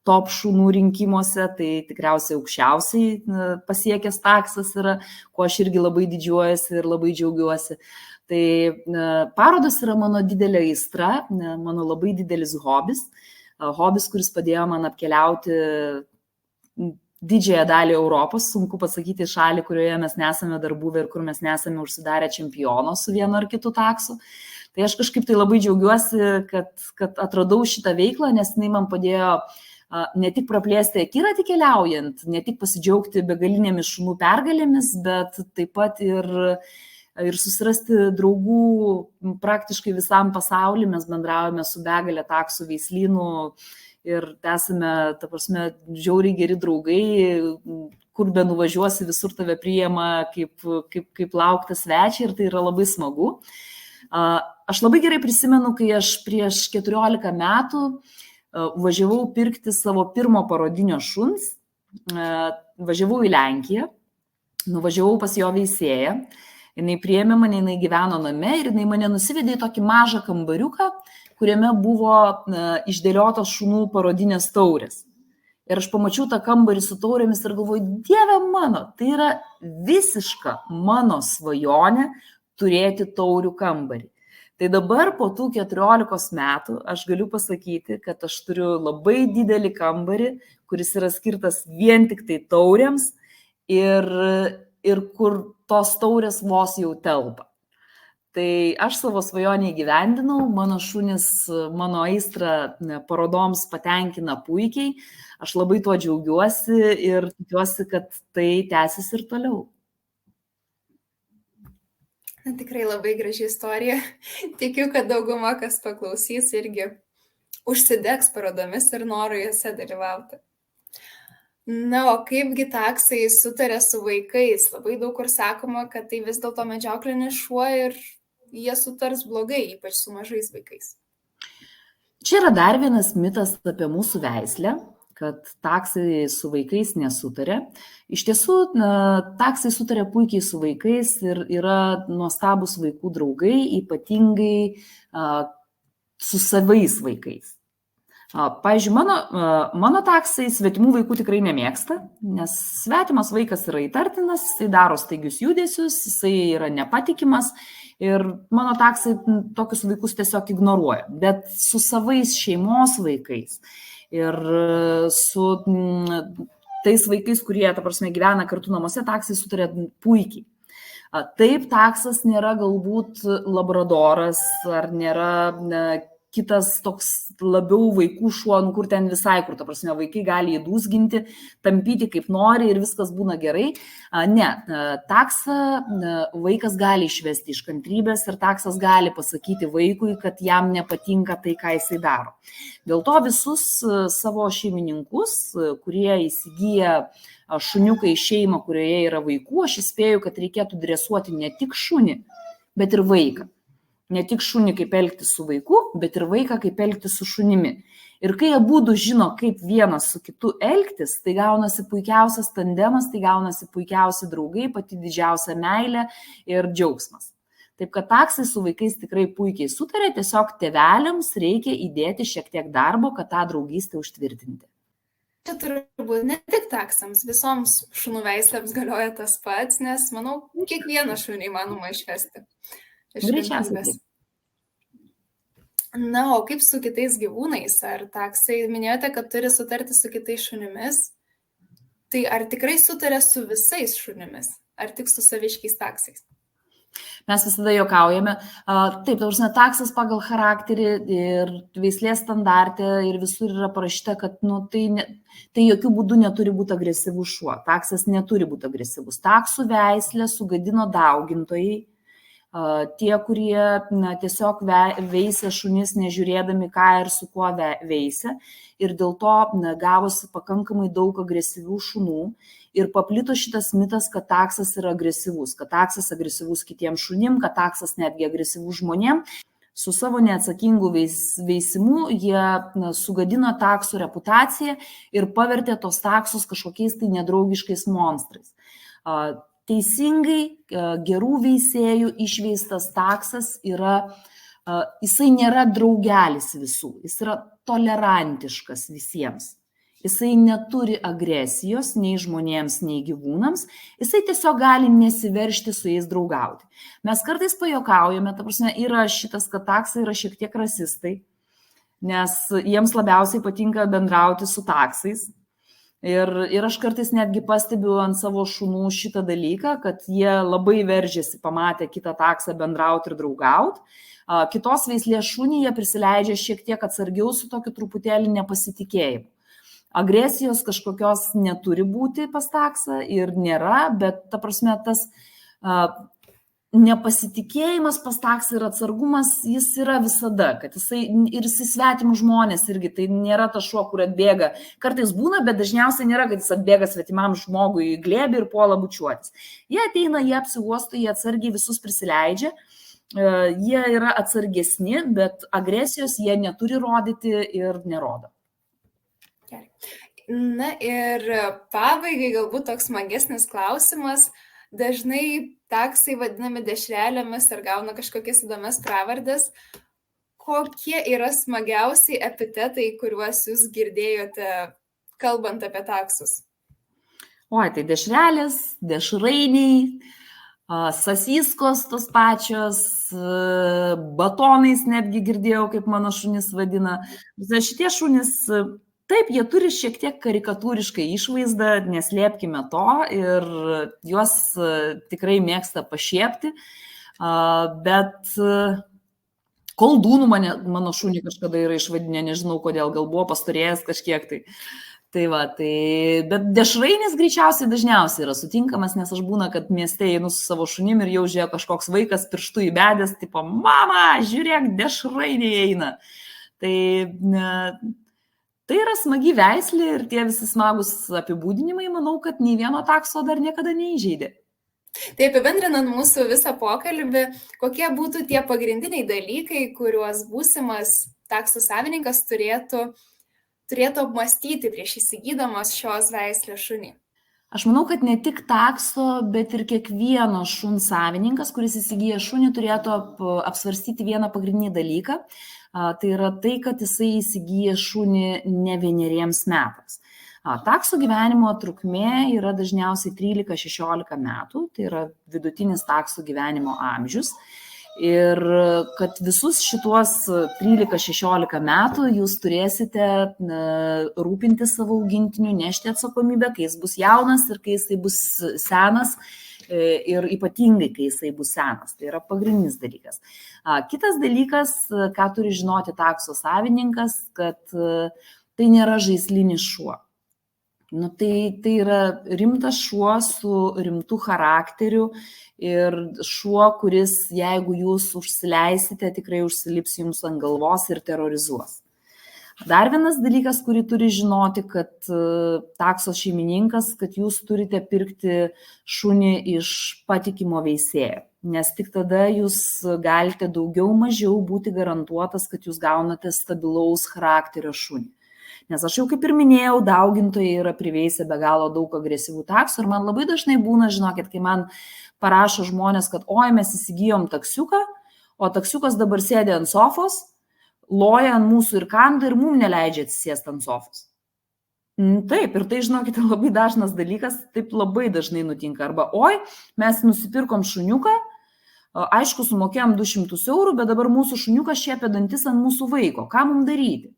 top šunų rinkimuose, tai tikriausiai aukščiausiai pasiekęs taksas yra, kuo aš irgi labai didžiuojuosi ir labai džiaugiuosi. Tai parodos yra mano didelė aistra, mano labai didelis hobis, kuris padėjo man apkeliauti didžiąją dalį Europos, sunku pasakyti šalį, kurioje mes nesame dar buvę ir kur mes nesame užsidarę čempiono su vienu ar kitu taksu. Tai aš kažkaip tai labai džiaugiuosi, kad atradau šitą veiklą, nes jinai man padėjo ne tik praplėsti akiratį keliaujant, ne tik pasidžiaugti begalinėmis šunų pergalėmis, bet taip pat ir susirasti draugų praktiškai visam pasauliu. Mes bendraujame su begalė taksų veislynų ir esame, ta prasme, žiauriai geri draugai, kur be nuvažiuosi, visur tave priima kaip lauktas svečiai ir tai yra labai smagu. Aš labai gerai prisimenu, kai aš prieš 14 metų važiavau pirkti savo pirmo parodinio šuns, važiavau į Lenkiją, nuvažiavau pas jo veisėją, jinai priėmė mane, jinai gyveno name ir jinai mane nusivedė į tokį mažą kambariuką, kuriame buvo išdėliotos šunų parodinės taurės. Ir aš pamačiau tą kambarį su taurėmis ir galvoju, Dieve mano, tai yra visiška mano svajonė turėti taurių kambarį. Tai dabar po tų 14 metų aš galiu pasakyti, kad aš turiu labai didelį kambarį, kuris yra skirtas vien tik tai taurėms ir kur tos taurės vos jau telpa. Tai aš savo svajonę įgyvendinau, mano šunis, mano aistra parodoms patenkina puikiai, aš labai tuo džiaugiuosi ir tikiuosi, kad tai tęsis ir toliau. Tikrai labai graži istorija. Tikiu, kad dauguma, kas paklausys, irgi užsidegs parodomis ir nori juose dalyvauti. Na, o kaipgi taksai sutarė su vaikais? Labai daug kur sakoma, kad tai vis dėlto medžioklinis šuo ir jie sutars blogai, ypač su mažais vaikais. Čia yra dar vienas mitas apie mūsų veislę, kad taksai su vaikais nesutarė. Iš tiesų, taksai sutarė puikiai su vaikais ir yra nuostabus vaikų draugai, ypatingai su savais vaikais. Pavyzdžiui, mano taksai svetimų vaikų tikrai nemėgsta, nes svetimas vaikas yra įtartinas, jisai daro staigius judesius, jisai yra nepatikimas ir mano taksai tokius vaikus tiesiog ignoruoja. Bet su savais šeimos vaikais ir su tais vaikais, kurie, ta prasme, gyvena kartu namuose, taksai sutarė puikiai. Taip, taksas nėra galbūt labradoras ar nėra kitas toks labiau vaikų šuo, kur ten visai, kur, ta prasme, vaikai gali įdūsginti, tampyti kaip nori ir viskas būna gerai. Ne, taksą vaikas gali išvesti iš kantrybės ir taksas gali pasakyti vaikui, kad jam nepatinka tai, ką jisai daro. Dėl to visus savo šeimininkus, kurie įsigyja šuniuką į šeimą, kurioje yra vaikų, aš įspėju, kad reikėtų dresuoti ne tik šunį, bet ir vaiką. Ne tik šunį kaip elgtis su vaiku, bet ir vaiką kaip elgtis su šunimi. Ir kai abudu žino, kaip vienas su kitu elgtis, tai gaunasi puikiausias tandemas, tai gaunasi puikiausi draugai, pati didžiausia meilė ir džiaugsmas. Taip kad taksai su vaikais tikrai puikiai sutarė, tiesiog tėveliams reikia įdėti šiek tiek darbo, kad tą draugystę užtvirtinti. Čia turbūt ne tik taksams, visoms šunų veislėms galioja tas pats, nes, manau, kiekvieną šunį įmanoma išvesti. Greičiausiai. Na, o kaip su kitais gyvūnais? Ar taksai, minėjote, kad turi sutarti su kitais šunimis? Tai ar tikrai sutarė su visais šunimis? Ar tik su saviškiais taksais? Mes visada juokaujame. Taip, taksas pagal charakterį ir veislės standarte ir visur yra parašyta, kad tai jokių būdų neturi būti agresyvus šuo. Taksas neturi būti agresyvus. Taksų veislę sugadino daugintojai. Tie, kurie tiesiog veisia šunis nežiūrėdami, ką ir su kuo veisia. Ir dėl to gavosi pakankamai daug agresyvių šunų. Ir paplito šitas mitas, kad taksas yra agresyvus, kad taksas agresyvus kitiems šunim, kad taksas netgi agresyvus žmonėm. Su savo neatsakingu veisimu jie sugadino taksų reputaciją ir pavertė tos taksus kažkokiais tai nedraugiškais monstrais. teisingai gerų veisėjų išveistas taksas jisai nėra draugelis visų, jis yra tolerantiškas visiems. Jisai neturi agresijos nei žmonėms, nei gyvūnams, jisai tiesiog gali nesiveršti su jais draugauti. Mes kartais pajuokaujame, ta prasme, yra šitas, kad taksai yra šiek tiek rasistai, nes jiems labiausiai patinka bendrauti su taksais. Ir aš kartais netgi pastebiu ant savo šunų šitą dalyką, kad jie labai veržiasi pamatę kitą taksą bendrauti ir draugauti. Kitos veislės šunį jie prisileidžia šiek tiek atsargiau su tokiu truputėlį nepasitikėjimu. Agresijos kažkokios neturi būti pas taksą ir nėra, bet ta prasme tas nepasitikėjimas pas taksą ir atsargumas, jis yra visada, kad jisai ir svetimus žmonės irgi, tai nėra tas šuo, kur atbėga. Kartais būna, bet dažniausiai nėra, kad jis atbėga svetimam žmogui į glėbį ir puola bučiuotis. Jie ateina, jie apsiuosto, jie atsargiai visus prisileidžia, jie yra atsargesni, bet agresijos jie neturi rodyti ir nerodo. Na ir pabaigai galbūt toks smagesnis klausimas. Dažnai taksai vadinami dešrelėmis ir gauna kažkokias įdomias pravardės. Kokie yra smagiausiai epitetai, kuriuos jūs girdėjote, kalbant apie taksus? Oi, tai dešrelės, dešrainiai, sasiskos tos pačios, batonais netgi girdėjau, kaip mano šunis vadina. Šitie šunis, taip, jie turi šiek tiek karikatūriškai išvaizdą, neslėpkime to, ir juos tikrai mėgsta pašiepti, bet koldūnų mano šunį kažkada yra išvadinę, nežinau kodėl, gal buvo pastorėjęs kažkiek tai. Bet dešrainis greičiausiai dažniausiai yra sutinkamas, nes aš būna, kad mieste einu su savo šunim ir jau žiūrėjo kažkoks vaikas pirštų įbedęs, tipo, mama, žiūrėk, dešrainiai eina. Tai yra smagi veislė ir tie visi smagus apibūdinimai, manau, kad nei vieno takso dar niekada neįžeidė. Tai apibendrinant mūsų visą pokalbį, kokie būtų tie pagrindiniai dalykai, kuriuos būsimas takso savininkas turėtų apmąstyti prieš įsigydamas šios veislės šunį? Aš manau, kad ne tik takso, bet ir kiekvieno šuns savininkas, kuris įsigyja šunį, turėtų apsvarstyti vieną pagrindinį dalyką. Tai yra tai, kad jisai įsigyja šunį ne 1 metams. Takso gyvenimo trukmė yra dažniausiai 13-16 metų, tai yra vidutinis takso gyvenimo amžius. Ir kad visus šituos 13-16 metų jūs turėsite rūpinti savo augintiniu, nešti atsakomybę, kai jis bus jaunas ir kai jisai bus senas. Ir ypatingai, kai jisai bus senas. Tai yra pagrindinis dalykas. Kitas dalykas, ką turi žinoti takso savininkas, kad tai nėra žaislinis šuo. Tai yra rimtas šuo su rimtu charakteriu ir šuo, kuris, jeigu jūs užsileisite, tikrai užsilips jums ant galvos ir terrorizuos. Dar vienas dalykas, kurį turi žinoti, kad takso šeimininkas, kad jūs turite pirkti šunį iš patikimo veisėjo, nes tik tada jūs galite daugiau mažiau būti garantuotas, kad jūs gaunate stabilaus charakterio šunį. Nes aš jau kaip ir minėjau, daugintojai yra priveisę be galo daug agresyvų taksų ir man labai dažnai būna, žinokit, kai man parašo žmonės, kad oi, mes įsigijom taksiuką, o taksiukas dabar sėdė ant sofos, loja ant mūsų ir kanda ir mums neleidžia atsisėsti ant sofos. Taip, ir tai, žinokite, labai dažnas dalykas, taip labai dažnai nutinka. Arba, oi, mes nusipirkom šuniuką, aišku, sumokėjom 200 eurų, bet dabar mūsų šuniukas šiepia dantis ant mūsų vaiko. Ką mums daryti?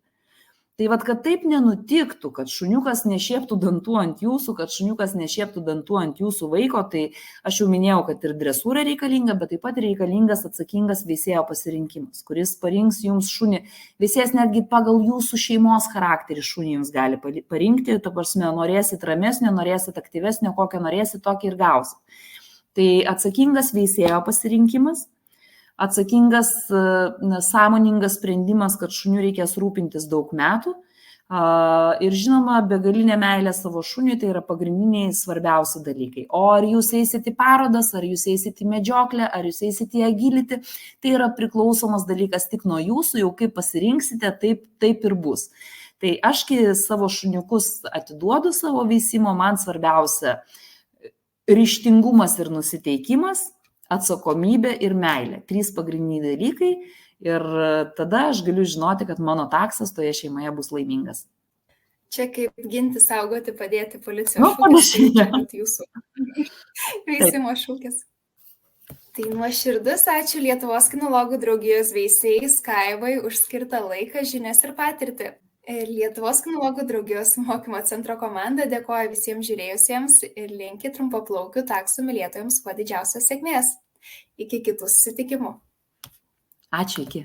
Tai kad taip nenutiktų, kad šuniukas nešieptų dantų ant jūsų, kad šuniukas nešieptų dantų ant jūsų vaiko, tai aš jau minėjau, kad ir dresūra reikalinga, bet taip pat reikalingas atsakingas veisėjo pasirinkimas, kuris parinks jums šunį. Veisėjas netgi pagal jūsų šeimos charakterį šunį jums gali parinkti, ta prasme, norėsit ramesnio, norėsit aktyvesnio, kokią norėsit, tokį ir gausit. Tai atsakingas veisėjo pasirinkimas, atsakingas, sąmoningas sprendimas, kad šuniu reikės rūpintis daug metų ir žinoma, begalinė meilė savo šuniui, tai yra pagrindiniai svarbiausi dalykai. O ar jūs eisit į parodas, ar jūs eisit į medžioklę, ar jūs eisit į agility, tai yra priklausomas dalykas tik nuo jūsų, jau kaip pasirinksite, taip ir bus. Tai aš, kai savo šuniukus atiduodu savo veisimo, man svarbiausia ryžtingumas ir nusiteikimas, atsakomybė ir meilė. 3 pagrindiniai dalykai ir tada aš galiu žinoti, kad mano taksas toje šeimoje bus laimingas. Čia kaip ginti, saugoti, padėti policijos Nu, šūkis, panašiai, tai čia jo. vat jūsų veisimo šūkis. Tai nuoširdus ačiū Lietuvos kinologų draugijos veisėjai Skaivai už skirtą laiką, žinias ir patirtį. Ir Lietuvos kinologų draugijos mokymo centro komanda dėkoja visiems žiūrėjusiems ir linki trumpaplaukių taksų mylėtojams kuo didžiausios sėkmės. Iki kitų susitikimų. Ačiū, iki.